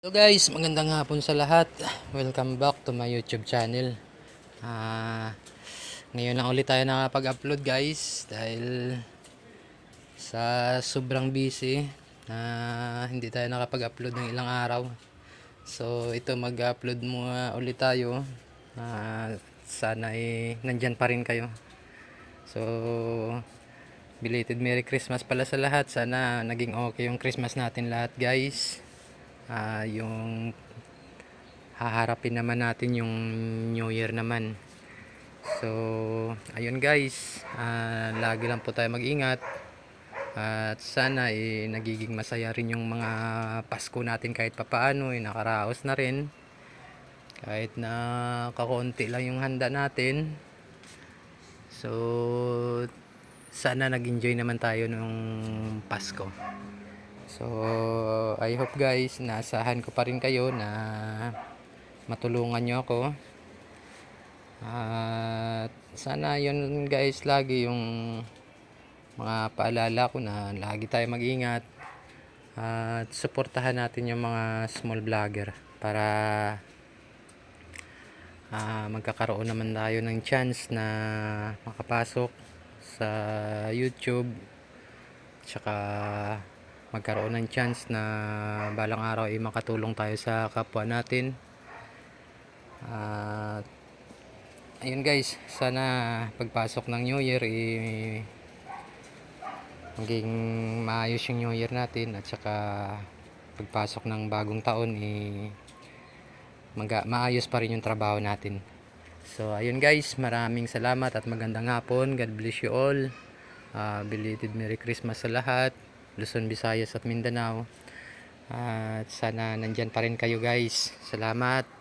So guys, magandang hapon sa lahat. Welcome back to my YouTube channel. Ngayon lang ulit tayo nakapag-upload guys dahil sa sobrang busy na hindi tayo nakapag-upload ng ilang araw. So ito mag-upload muna ulit tayo. Sana nandyan pa rin kayo. So belated Merry Christmas pala sa lahat. Sana naging okay yung Christmas natin lahat guys. Yung haharapin naman natin yung New Year naman. So ayun guys, lagi lang po tayo mag-ingat at sana nagiging masaya rin yung mga Pasko natin kahit papaano, nakaraos na rin kahit na kakaunti lang yung handa natin. So sana nag-enjoy naman tayo nung Pasko. So I hope guys, naasahan ko pa rin kayo na matulungan nyo ako. At sana yun guys, lagi yung mga paalala ko na lagi tayo mag-ingat at suportahan natin yung mga small vlogger para magkakaroon naman tayo ng chance na makapasok sa YouTube, tsaka magkaroon ng chance na balang araw ay makatulong tayo sa kapwa natin. Ayun guys, sana pagpasok ng New Year maging maayos yung New Year natin, at saka pagpasok ng bagong taon maayos pa rin yung trabaho natin. So ayun guys, maraming salamat at magandang hapon. God bless you all. Belated Merry Christmas sa lahat, Luzon, Visayas at Mindanao. At sana nandyan pa rin kayo guys. Salamat.